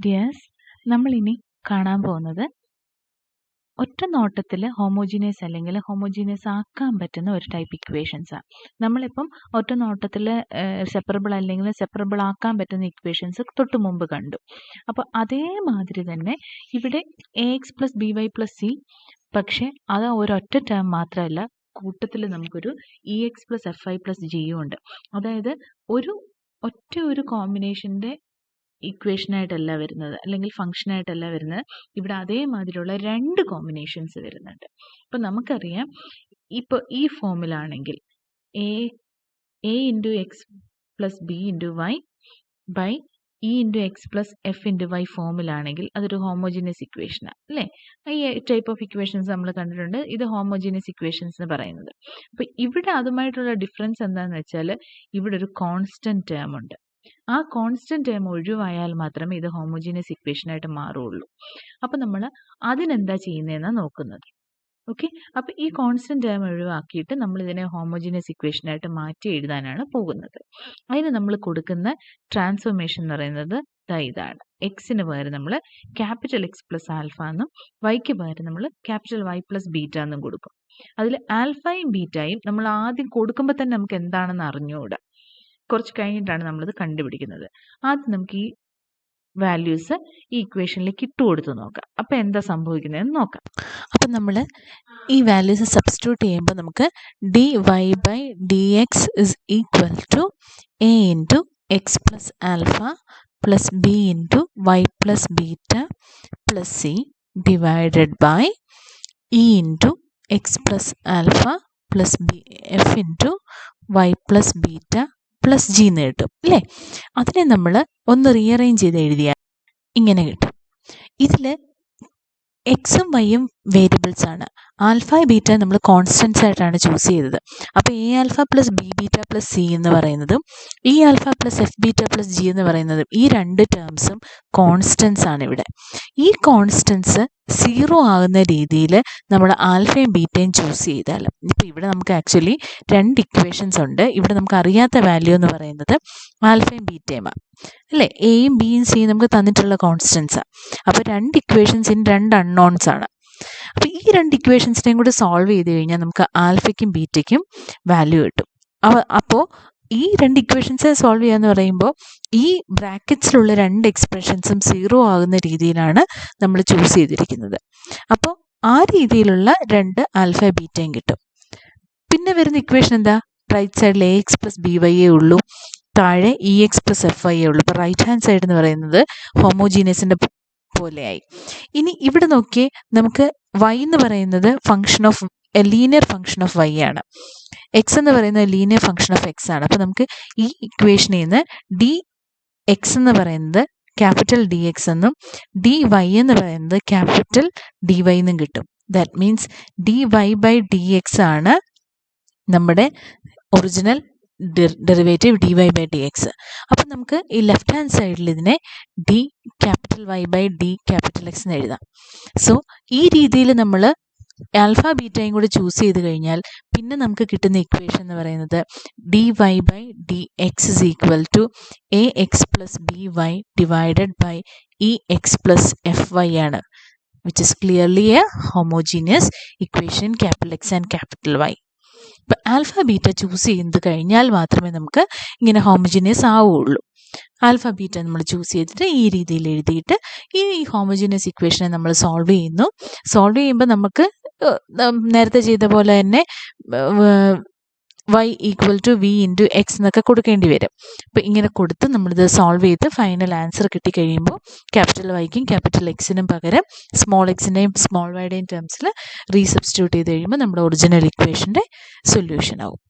Dears, നമ്മളിനി കാണാൻ പോകുന്നത് ഒറ്റ നോട്ടത്തിൽ ഹോമോജീനിയസ് അല്ലെങ്കിൽ ഹോമോജീനിയസ് ആക്കാൻ പറ്റുന്ന ഒരു ടൈപ്പ് ഇക്വേഷൻസാണ്. നമ്മളിപ്പം ഒറ്റ നോട്ടത്തിൽ സെപ്പറബിൾ അല്ലെങ്കിൽ സെപ്പറബിൾ ആക്കാൻ പറ്റുന്ന ഇക്വേഷൻസ് തൊട്ട് മുമ്പ് കണ്ടു. അപ്പോൾ അതേമാതിരി തന്നെ ഇവിടെ AX + BY + C, പക്ഷേ അത് ഒരൊറ്റ ടേം മാത്രമല്ല, കൂട്ടത്തിൽ നമുക്കൊരു EX + FI + G ഉണ്ട്. അതായത് ഒരു കോമ്പിനേഷൻ്റെ ഇക്വേഷനായിട്ടല്ല വരുന്നത്, അല്ലെങ്കിൽ ഫംഗ്ഷനായിട്ടല്ല വരുന്നത്. ഇവിടെ അതേമാതിരിയുള്ള രണ്ട് കോമ്പിനേഷൻസ് വരുന്നുണ്ട്. അപ്പം നമുക്കറിയാം, ഇപ്പോൾ ഈ ഫോമിലാണെങ്കിൽ A × X + B × Y by E × X + F × Y ഫോമിലാണെങ്കിൽ അതൊരു ഹോമോജീനിയസ് ഇക്വേഷനാണ് അല്ലേ? ഈ ടൈപ്പ് ഓഫ് ഇക്വേഷൻസ് നമ്മൾ കണ്ടിട്ടുണ്ട്. ഇത് ഹോമോജീനിയസ് ഇക്വേഷൻസ് എന്ന് പറയുന്നത്. അപ്പം ഇവിടെ അതുമായിട്ടുള്ള ഡിഫറൻസ് എന്താണെന്ന് വെച്ചാൽ, ഇവിടെ ഒരു കോൺസ്റ്റന്റ് ടേം ഉണ്ട്. ആ കോൺസ്റ്റന്റ് ടേം ഒഴിവായാൽ മാത്രമേ ഇത് ഹോമോജീനിയസ് ഇക്വേഷനായിട്ട് മാറുള്ളൂ. അപ്പം നമ്മൾ അതിനെന്താ ചെയ്യുന്നതെന്നാണ് നോക്കുന്നത്. ഓക്കെ, അപ്പം ഈ കോൺസ്റ്റന്റ് ടേം ഒഴിവാക്കിയിട്ട് നമ്മൾ ഇതിനെ ഹോമോജീനിയസ് ഇക്വേഷനായിട്ട് മാറ്റി എഴുതാനാണ് പോകുന്നത്. അതിന് നമ്മൾ കൊടുക്കുന്ന ട്രാൻസ്ഫോർമേഷൻ എന്ന് പറയുന്നത് ഇതാണ്. എക്സിന് പകരം നമ്മൾ X + α എന്നും വൈക്ക് പകരം നമ്മൾ Y + β എന്നും കൊടുക്കും. അതിൽ ആൽഫയും ബീറ്റയും നമ്മൾ ആദ്യം കൊടുക്കുമ്പോൾ തന്നെ നമുക്ക് എന്താണെന്ന് അറിഞ്ഞുകൂടാ. കുറച്ച് കഴിഞ്ഞിട്ടാണ് നമ്മളിത് കണ്ടുപിടിക്കുന്നത്. ആദ്യം നമുക്ക് ഈ വാല്യൂസ് ഈ ഇക്വേഷനിലേക്ക് ഇട്ട് കൊടുത്ത് നോക്കാം. അപ്പം എന്താ സംഭവിക്കുന്നതെന്ന് നോക്കാം. അപ്പം നമ്മൾ ഈ വാല്യൂസ് സബ്സ്റ്റിറ്റ്യൂട്ട് ചെയ്യുമ്പോൾ നമുക്ക് dy/dx = A × X + α + B × Y + β + C divided by E × X + α + F × Y + β + G എന്ന് കിട്ടും അല്ലേ? അതിനെ നമ്മൾ ഒന്ന് റീഅറേഞ്ച് ചെയ്ത് എഴുതിയാൽ ഇങ്ങനെ കിട്ടും. ഇതിൽ എക്സും വൈയും വേരിയബിൾസ് ആണ്. ആൽഫ ബീറ്റ നമ്മൾ കോൺസ്റ്റൻസ് ആയിട്ടാണ് ചൂസ് ചെയ്തത്. അപ്പോൾ Aα + Bβ + C എന്ന് പറയുന്നതും Eα + Fβ + G എന്ന് പറയുന്നതും ഈ രണ്ട് ടേംസും കോൺസ്റ്റൻസ് ആണ്. ഇവിടെ ഈ കോൺസ്റ്റൻസ് 0 ആകുന്ന രീതിയിൽ നമ്മൾ ആൽഫയും ബീറ്റയും ചൂസ് ചെയ്താൽ, ഇപ്പോൾ ഇവിടെ നമുക്ക് ആക്ച്വലി രണ്ട് ഇക്വേഷൻസ് ഉണ്ട്. ഇവിടെ നമുക്ക് അറിയാത്ത വാല്യൂ എന്ന് പറയുന്നത് ആൽഫയും ബീറ്റയുമാണ് അല്ലേ? എയും ബിയും സിയും നമുക്ക് തന്നിട്ടുള്ള കോൺസ്റ്റൻസാണ്. അപ്പോൾ രണ്ട് ഇക്വേഷൻസിന് രണ്ട് അൺനോൺസ് ആണ്. അപ്പോൾ ഈ രണ്ട് ഇക്വേഷൻസിനെയും കൂടി സോൾവ് ചെയ്ത് കഴിഞ്ഞാൽ നമുക്ക് ആൽഫയ്ക്കും ബീറ്റയ്ക്കും വാല്യൂ കിട്ടും. അപ്പോൾ ഈ രണ്ട് ഇക്വേഷൻസ് സോൾവ് ചെയ്യാന്ന് പറയുമ്പോൾ ഈ ബ്രാക്കറ്റ്സിലുള്ള രണ്ട് എക്സ്പ്രഷൻസും 0 ആകുന്ന രീതിയിലാണ് നമ്മൾ ചൂസ് ചെയ്തിരിക്കുന്നത്. അപ്പോൾ ആ രീതിയിലുള്ള രണ്ട് ആൽഫ ബീറ്റയും കിട്ടും. പിന്നെ വരുന്ന ഇക്വേഷൻ എന്താ? റൈറ്റ് സൈഡിൽ AX + BY ഉള്ളൂ, താഴെ EX + FY ഉള്ളൂ. ഇപ്പോൾ റൈറ്റ് ഹാൻഡ് സൈഡ് എന്ന് പറയുന്നത് ഹോമോജീനിയസിൻ്റെ പോലെയായി. ഇനി ഇവിടെ നോക്കിയേ, നമുക്ക് y എന്ന് പറയുന്നത് ലീനിയർ ഫംഗ്ഷൻ ഓഫ് y ആണ്. എക്സ് എന്ന് പറയുന്നത് ലീനിയർ ഫംഗ്ഷൻ ഓഫ് എക്സ് ആണ്. അപ്പോൾ നമുക്ക് ഈ ഇക്വേഷനിൽ നിന്ന് dx എന്ന് പറയുന്നത് DX എന്നും dy എന്ന് പറയുന്നത് dy എന്നും കിട്ടും. ദാറ്റ് മീൻസ് dy/dx ആണ് നമ്മുടെ ഒറിജിനൽ ഡെറിവേറ്റീവ് dy/dx. അപ്പം നമുക്ക് ഈ ലെഫ്റ്റ് ഹാൻഡ് സൈഡിൽ ഇതിനെ dY/dX എന്ന് എഴുതാം. സോ ഈ രീതിയിൽ നമ്മൾ ആൽഫ ബീറ്റയും കൂടി ചൂസ് ചെയ്ത് കഴിഞ്ഞാൽ പിന്നെ നമുക്ക് കിട്ടുന്ന ഇക്വേഷൻ എന്ന് പറയുന്നത് dy/dx = AX + BY divided by EX + FY ആണ്, which is clearly a homogeneous equation X and Y. ഇപ്പം ആൽഫ ബീറ്റ ചൂസ് ചെയ്ത് കഴിഞ്ഞാൽ മാത്രമേ നമുക്ക് ഇങ്ങനെ ഹോമോജീനിയസ് ആവുകയുള്ളൂ. ആൽഫ ബീറ്റ നമ്മൾ ചൂസ് ചെയ്തിട്ട് ഈ രീതിയിൽ എഴുതിയിട്ട് ഈ ഹോമോജീനിയസ് ഇക്വേഷനെ നമ്മൾ സോൾവ് ചെയ്യുന്നു. സോൾവ് ചെയ്യുമ്പോൾ നമുക്ക് നേരത്തെ ചെയ്ത പോലെ തന്നെ y = V × X എന്നൊക്കെ കൊടുക്കേണ്ടി വരും. അപ്പോൾ ഇങ്ങനെ കൊടുത്ത് നമ്മളിത് സോൾവ് ചെയ്ത് ഫൈനൽ ആൻസർ കിട്ടിക്കഴിയുമ്പോൾ Yക്കും Xനും പകരം x-ൻ്റെയും y-യുടെയും ടേംസിൽ റീസബ്സ്റ്റിറ്റ്യൂട്ട് ചെയ്ത് കഴിയുമ്പോൾ നമ്മുടെ ഒറിജിനൽ ഇക്വേഷൻ്റെ സൊല്യൂഷൻ ആവും.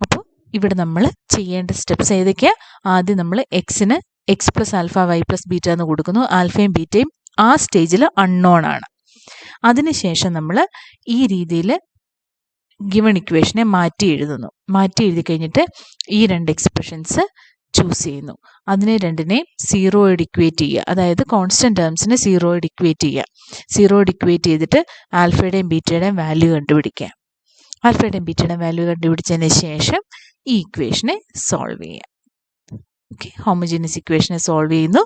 അപ്പോൾ ഇവിടെ നമ്മൾ ചെയ്യേണ്ട സ്റ്റെപ്സ് ഏതൊക്കെയാണ്? ആദ്യം നമ്മൾ എക്സിന് X + α Y + β എന്ന് കൊടുക്കുന്നു. ആൽഫയും ബീറ്റയും ആ സ്റ്റേജിൽ അൺനോൺ ആണ്. അതിനുശേഷം നമ്മൾ ഈ രീതിയിൽ ഗിവൺ ഇക്വേഷനെ മാറ്റി എഴുതി കഴിഞ്ഞിട്ട് ഈ രണ്ട് എക്സ്പ്രഷൻസ് ചൂസ് ചെയ്യുന്നു. അതിനെ രണ്ടിനെയും 0 ഇക്വേറ്റ് ചെയ്യുക. അതായത് കോൺസ്റ്റന്റ് ടേംസിനെ 0 ഇക്വേറ്റ് ചെയ്യുക. 0 ഇക്വേറ്റ് ചെയ്തിട്ട് ആൽഫയുടെയും ബീറ്റയുടെയും വാല്യൂ കണ്ടുപിടിക്കുക. ആൽഫയുടെയും ബീറ്റയുടെയും വാല്യൂ കണ്ടുപിടിച്ചതിന് ശേഷം ഈ ഇക്വേഷനെ സോൾവ് ചെയ്യുക. ഓക്കെ, ഹോമോജീനിയസ് ഇക്വേഷനെ സോൾവ് ചെയ്യുന്നു,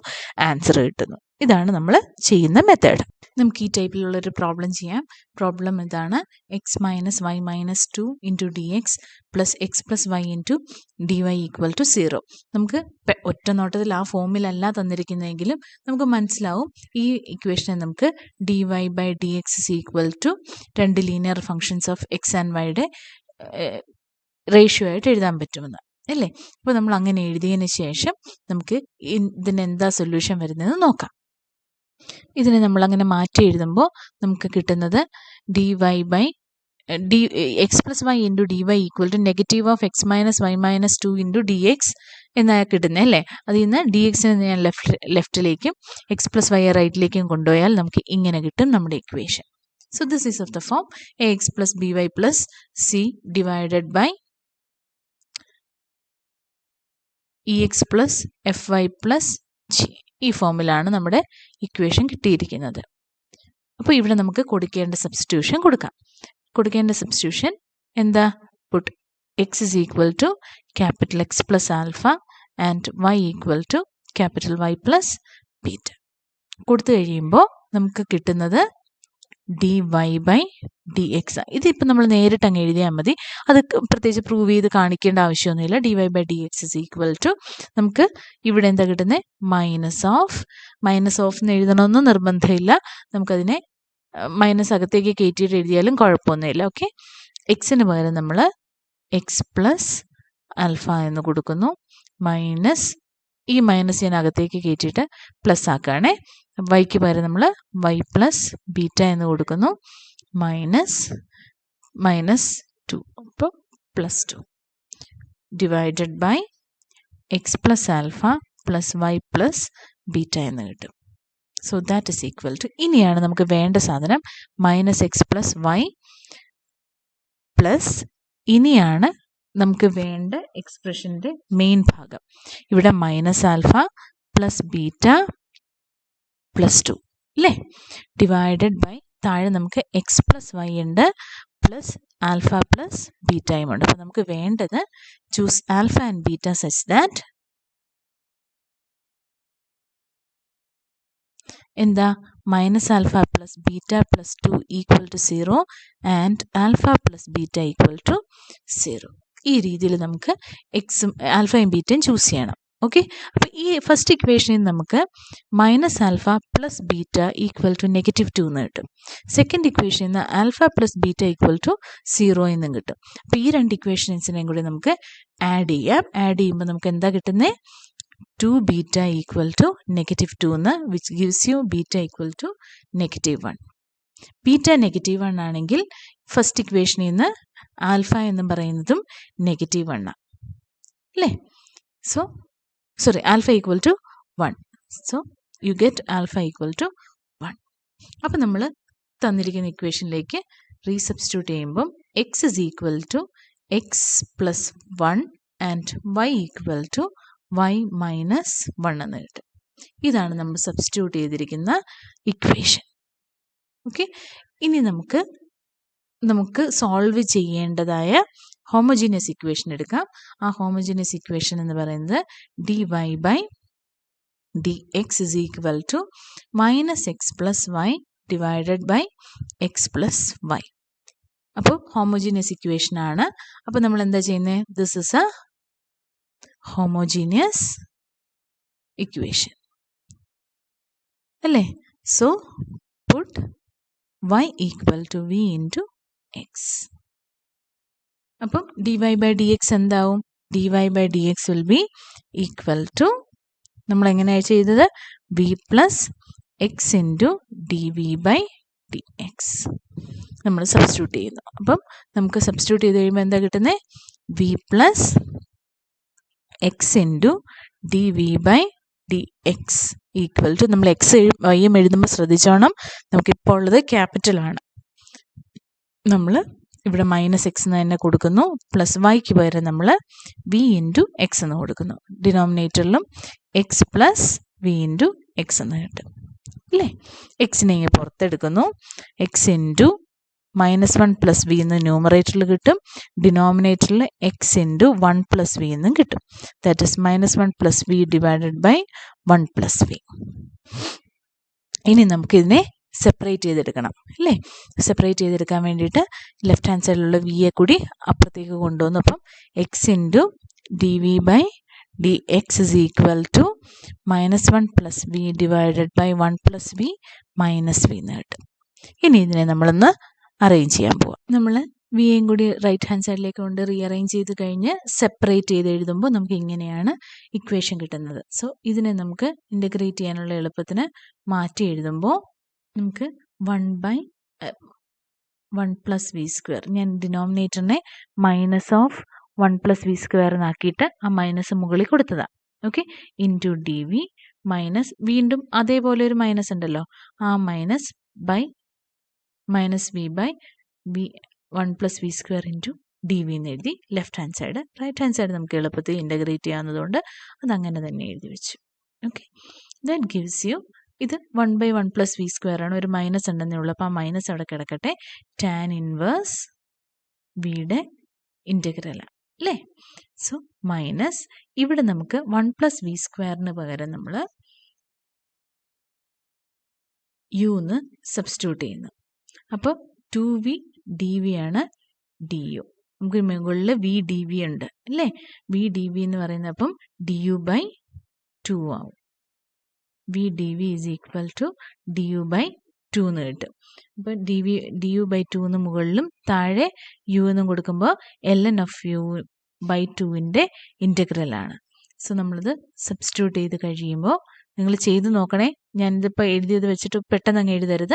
ആൻസർ കിട്ടുന്നു. ഇതാണ് നമ്മൾ ചെയ്യുന്ന മെത്തേഡ്. നമുക്ക് ഈ ടൈപ്പിലുള്ളൊരു പ്രോബ്ലം ചെയ്യാം. പ്രോബ്ലം ഇതാണ്: x minus y minus 2 into d x plus x plus y into d y equal to 0. നമുക്ക് ഒറ്റ നോട്ടത്തിൽ ആ ഫോമിലല്ല തന്നിരിക്കുന്നതെങ്കിലും നമുക്ക് മനസ്സിലാവും ഈ ഇക്വേഷനെ നമുക്ക് D Y by D X is equal to 2 linear functions of X and വൈയുടെ റേഷ്യോ ആയിട്ട് എഴുതാൻ പറ്റുമെന്ന് അല്ലേ. അപ്പോൾ നമ്മൾ അങ്ങനെ എഴുതിയതിന് ശേഷം നമുക്ക് ഇതിന് എന്താ സൊല്യൂഷൻ വരുന്നതെന്ന് നോക്കാം. ഇതിനെ നമ്മളങ്ങനെ മാറ്റി എഴുതുമ്പോൾ നമുക്ക് കിട്ടുന്നത് d Y by D x plus y into d y equal to negative of x minus y minus 2 into d x എന്നാണ് കിട്ടുന്നത് അല്ലേ. അതിൽ നിന്ന് ഡി എക്സിനെ ഞാൻ ലെഫ്റ്റിലേക്കും എക്സ് പ്ലസ് വൈ റൈറ്റിലേക്കും കൊണ്ടുപോയാൽ നമുക്ക് ഇങ്ങനെ കിട്ടും നമ്മുടെ ഇക്വേഷൻ. So this is of the form a x plus b y plus c divided by e x plus f y plus g. ഈ ഫോമിലാണ് നമ്മുടെ ഇക്വേഷൻ കിട്ടിയിരിക്കുന്നത്. അപ്പോൾ ഇവിടെ നമുക്ക് കൊടുക്കേണ്ട സബ്സ്റ്റിറ്റ്യൂഷൻ കൊടുക്കാം. കൊടുക്കേണ്ട സബ്സ്റ്റിറ്റ്യൂഷൻ എന്താ? Put x is equal to capital x plus alpha and y equal to capital y plus beta. കൊടുത്തു കഴിയുമ്പോൾ നമുക്ക് കിട്ടുന്നത് d Y by D x. ഇതിപ്പോൾ നമ്മൾ നേരിട്ട് അങ്ങ് എഴുതിയാൽ മതി, അത് പ്രത്യേകിച്ച് പ്രൂവ് ചെയ്ത് കാണിക്കേണ്ട ആവശ്യമൊന്നുമില്ല. D Y by D X is equal to നമുക്ക് ഇവിടെ എന്താ കിട്ടുന്നത്? മൈനസ് ഓഫ് എന്ന് എഴുതണമെന്ന് നിർബന്ധമില്ല. നമുക്കതിനെ മൈനസ് അകത്തേക്ക് കയറ്റിയിട്ട് എഴുതിയാലും കുഴപ്പമൊന്നുമില്ല. ഓക്കെ, എക്സിന് പകരം നമ്മൾ എക്സ് പ്ലസ് ആൽഫ എന്ന് കൊടുക്കുന്നു. മൈനസ് ഈ മൈനസ് ഞാൻ അകത്തേക്ക് കയറ്റിയിട്ട് പ്ലസ് ആക്കുകയാണേ. വൈക്ക് പകരം നമ്മൾ വൈ പ്ലസ് ബീറ്റ എന്ന് കൊടുക്കുന്നു. മൈനസ് 2 അപ്പോൾ plus 2 divided by X plus alpha plus y plus beta എന്ന് കിട്ടും. So that is equal to, ഇനിയാണ് നമുക്ക് വേണ്ട സാധനം minus X plus y plus, ഇനിയാണ് നമുക്ക് വേണ്ട എക്സ്പ്രഷൻ്റെ മെയിൻ ഭാഗം. ഇവിടെ minus alpha plus beta plus 2 അല്ലേ, ഡിവൈഡഡ് ബൈ താഴെ നമുക്ക് എക്സ് പ്ലസ് വൈ ഉണ്ട് പ്ലസ് ആൽഫ പ്ലസ് ബീറ്റയും ഉണ്ട്. അപ്പോൾ നമുക്ക് വേണ്ടത് choose alpha and beta such that എന്താ minus alpha plus beta plus 2 equal to 0 and alpha plus beta equal to 0. ഈ രീതിയിൽ നമുക്ക് എക്സും ആൽഫയും ബീറ്റയും ചൂസ് ചെയ്യണം. ഓക്കെ, അപ്പോൾ ഈ ഫസ്റ്റ് ഇക്വേഷനിൽ നമുക്ക് minus alpha plus beta equal to -2 എന്ന് കിട്ടും. സെക്കൻഡ് ഇക്വേഷനിൽ നിന്ന് alpha plus beta equal to 0 എന്നും കിട്ടും. അപ്പോൾ ഈ രണ്ട് ഇക്വേഷൻസിനെയും കൂടി നമുക്ക് ആഡ് ചെയ്യാം. ആഡ് ചെയ്യുമ്പോൾ നമുക്ക് എന്താ കിട്ടുന്നത്? 2 ബീറ്റ ഈക്വൽ ടു -2 എന്ന്, which gives you beta equal to -1. Beta -1 ആണെങ്കിൽ ഫസ്റ്റ് ഇക്വേഷനിൽ നിന്ന് ആൽഫ എന്ന് പറയുന്നതും -1 അല്ലേ. So sorry, alpha equal to 1. So you get alpha equal to 1. അപ്പോൾ നമ്മൾ തന്നിരിക്കുന്ന ഇക്വേഷനിലേക്ക് റീസബ്സ്റ്റിറ്റ്യൂട്ട് ചെയ്യുമ്പം x is equal to x plus 1 and y equal to y minus 1 എന്ന് കിട്ടും. ഇതാണ് നമ്മൾ സബ്സ്റ്റിറ്റ്യൂട്ട് ചെയ്തിരിക്കുന്ന ഇക്വേഷൻ. ഓക്കെ, ഇനി നമുക്ക് സോൾവ് ചെയ്യേണ്ടതായ ഹോമോജീനിയസ് ഇക്വേഷൻ എടുക്കാം. ആ ഹോമോജീനിയസ് ഇക്വേഷൻ എന്ന് പറയുന്നത് D Y by D X is equal to minus X plus Y divided by X plus Y. അപ്പോൾ ഹോമോജീനിയസ് ഇക്വേഷൻ ആണ്. അപ്പോൾ നമ്മൾ എന്താ ചെയ്യുന്നത്? This is a homogeneous equation അല്ലേ. So put y equal to V into X. അപ്പം D Y by D X എന്താവും? D Y by D X will be equal to, നമ്മൾ എങ്ങനെയാണ് ചെയ്തത്? V plus X into D V by D X നമ്മൾ substitute ചെയ്യുന്നു. അപ്പം നമുക്ക് substitute ചെയ്ത് കഴിയുമ്പോൾ എന്താ കിട്ടുന്നത്? V plus X into D V by D x equal to, നമ്മൾ എക്സ് വൈയും എഴുതുമ്പോൾ ശ്രദ്ധിച്ചോണം, നമുക്കിപ്പോൾ ഉള്ളത് ക്യാപിറ്റലാണ്. നമ്മൾ ഇവിടെ മൈനസ് എക്സ് എന്ന് തന്നെ കൊടുക്കുന്നു. പ്ലസ് വൈക്ക് പകരം നമ്മൾ വി ഇൻറ്റു എക്സ് എന്ന് കൊടുക്കുന്നു. ഡിനോമിനേറ്ററിലും X plus V into X എന്ന് കിട്ടും അല്ലേ. എക്സിനെ ഇങ്ങനെ പുറത്തെടുക്കുന്നു. എക്സ് ഇൻറ്റു -1 പ്ലസ് വി എന്ന് ന്യൂമറേറ്ററിൽ കിട്ടും. ഡിനോമിനേറ്ററിൽ എക്സ് ഇൻറ്റു 1 പ്ലസ് വി എന്നും കിട്ടും. That is -1 plus v divided by 1 plus v. ഇനി നമുക്കിതിനെ സെപ്പറേറ്റ് ചെയ്തെടുക്കണം അല്ലേ? സെപ്പറേറ്റ് ചെയ്തെടുക്കാൻ വേണ്ടിയിട്ട് ലെഫ്റ്റ് ഹാൻഡ് സൈഡിലുള്ള വിയെ കൂടി അപ്പുറത്തേക്ക് കൊണ്ടുവന്നു. അപ്പം x into D V by D X is equal to -1 plus v divided by 1 plus v minus v എന്ന് കിട്ടും. ഇനി ഇതിനെ നമ്മളൊന്ന് അറേഞ്ച് ചെയ്യാൻ പോവാം. നമ്മൾ വിയെയും കൂടി റൈറ്റ് ഹാൻഡ് സൈഡിലേക്ക് കൊണ്ട് റീഅറേഞ്ച് ചെയ്ത് കഴിഞ്ഞ് സെപ്പറേറ്റ് ചെയ്ത് എഴുതുമ്പോൾ നമുക്ക് ഇങ്ങനെയാണ് ഇക്വേഷൻ കിട്ടുന്നത്. സോ ഇതിനെ നമുക്ക് ഇൻ്റഗ്രേറ്റ് ചെയ്യാനുള്ള എളുപ്പത്തിന് മാറ്റി എഴുതുമ്പോൾ നമുക്ക് 1 പ്ലസ് വി സ്ക്വയർ, ഞാൻ ഡിനോമിനേറ്ററിനെ -1 പ്ലസ് വി സ്ക്വയർ എന്നാക്കിയിട്ട് ആ മൈനസ് മുകളിൽ കൊടുത്തതാണ്. Okay, into D v minus വീണ്ടും അതേപോലെ ഒരു മൈനസ് ഉണ്ടല്ലോ, ആ minus v by v 1 plus v square into D v എന്ന് എഴുതി left hand side. Right hand side നമുക്ക് എളുപ്പത്തിൽ ഇൻ്റഗ്രേറ്റ് ചെയ്യാവുന്നതുകൊണ്ട് അതങ്ങനെ തന്നെ എഴുതി വെച്ചു. ഓക്കെ, ദാറ്റ് ഗിവ്സ് യു ഇത് 1/1 പ്ലസ് വി സ്ക്വയർ ആണ്, ഒരു മൈനസ് ഉണ്ടെന്നേ ഉള്ളൂ. അപ്പോൾ ആ മൈനസ് അവിടെ കിടക്കട്ടെ. ടാൻ ഇൻവേഴ്സ് വിയുടെ ഇൻ്റഗ്രലാണ് അല്ലേ? സോ മൈനസ് ഇവിടെ നമുക്ക് 1 പ്ലസ് വി സ്ക്വയറിന് പകരം നമ്മൾ യു എന്ന് സബ്സ്റ്റിറ്റ്യൂട്ട് ചെയ്യുന്നു. അപ്പോൾ 2v ഡി വി ആണ് ഡി യു. നമുക്ക് മുകളിൽ വി ഡി വി ഉണ്ട് അല്ലേ? വി ഡി വി എന്ന് പറയുന്നത് അപ്പം ഡി യു ബൈ 2 ആവും. V d v is equal to d u by 2 എന്ന് കിട്ടും. അപ്പം ഡി യു ബൈ 2 എന്ന് മുകളിലും താഴെ യു എന്നും കൊടുക്കുമ്പോൾ ln ഓഫ് യു ബൈ 2ൻ്റെ ഇൻ്റഗ്രലാണ്. സോ നമ്മളിത് സബ്സ്റ്റിറ്റ്യൂട്ട് ചെയ്ത് കഴിയുമ്പോൾ നിങ്ങൾ ചെയ്ത് നോക്കണേ. ഞാനിതിപ്പോൾ എഴുതിയത് വെച്ചിട്ട് പെട്ടെന്ന് അങ്ങ് എഴുതരുത്.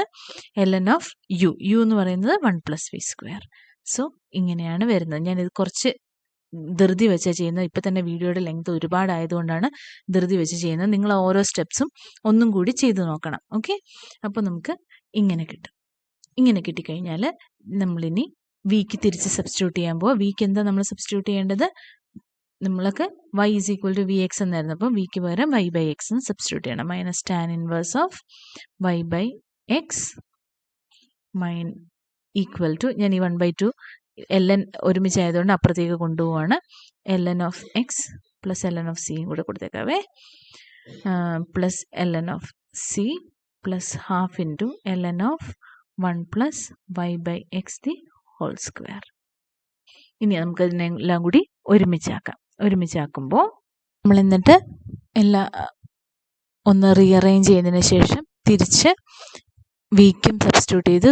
ln ഓഫ് യു എന്ന് പറയുന്നത് 1 പ്ലസ് വി സ്ക്വയർ. സോ ഇങ്ങനെയാണ് വരുന്നത്. ഞാനിത് കുറച്ച് ധൃതി വെച്ചാണ് ചെയ്യുന്നത്. ഇപ്പം തന്നെ വീഡിയോയുടെ ലെങ്ത് ഒരുപാടായതുകൊണ്ടാണ് ധൃതി വെച്ച് ചെയ്യുന്നത്. നിങ്ങൾ ഓരോ സ്റ്റെപ്സും ഒന്നും കൂടി ചെയ്ത് നോക്കണം. ഓക്കെ, അപ്പോൾ നമുക്ക് ഇങ്ങനെ കിട്ടും. ഇങ്ങനെ കിട്ടിക്കഴിഞ്ഞാൽ നമ്മളിനി വിക്ക് തിരിച്ച് സബ്സ്റ്റിറ്റ്യൂട്ട് ചെയ്യാൻ പോവാം. വിക്ക് എന്താ നമ്മൾ സബ്സ്റ്റിറ്റ്യൂട്ട് ചെയ്യേണ്ടത്? നമ്മൾക്ക് y is equal to V X എന്നായിരുന്നു. അപ്പം വിക്ക് പകരം y ബൈ എക്സ് എന്ന് സബ്സ്റ്റിറ്റ്യൂട്ട് ചെയ്യണം. Minus tan inverse of y by X equal to, ഞാൻ ഈ 1/2 ln ഒരുമിച്ചായതുകൊണ്ട് അപ്പുറത്തേക്ക് കൊണ്ടുപോവാണ്. ln of X plus ln of സിയും കൂടെ കൊടുത്തേക്കാവേ. Plus ln of C plus half into ln of 1 plus y by X the whole square. ഇനി നമുക്ക് ഇതിനെല്ലാം കൂടി ഒരുമിച്ചാക്കുമ്പോൾ നമ്മൾ എന്നിട്ട് ഒന്ന് റീഅറേഞ്ച് ചെയ്തതിന് ശേഷം തിരിച്ച് വിക്കും സബ്സ്റ്റിറ്റ്യൂട്ട് ചെയ്ത്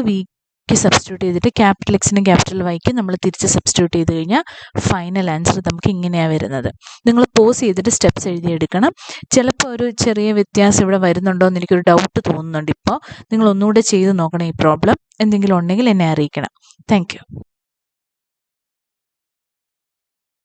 സബ്സ്റ്റിറ്റ്യൂട്ട് ചെയ്തിട്ട് ക്യാപിറ്റൽ എക്സിനും ക്യാപിറ്റൽ വൈക്കും നമ്മൾ തിരിച്ച് സബ്സ്റ്റിറ്റ്യൂട്ട് ചെയ്ത് കഴിഞ്ഞാൽ ഫൈനൽ ആൻസർ നമുക്ക് ഇങ്ങനെയാണ് വരുന്നത്. നിങ്ങൾ പോസ് ചെയ്തിട്ട് സ്റ്റെപ്സ് എഴുതിയെടുക്കണം. ചിലപ്പോൾ ഒരു ചെറിയ വ്യത്യാസം ഇവിടെ വരുന്നുണ്ടോ എന്ന് എനിക്കൊരു ഡൗട്ട് തോന്നുന്നുണ്ട്. ഇപ്പോൾ നിങ്ങൾ ഒന്നുകൂടെ ചെയ്ത് നോക്കണം ഈ പ്രോബ്ലം. എന്തെങ്കിലും ഉണ്ടെങ്കിൽ എന്നെ അറിയിക്കണം. Thank you.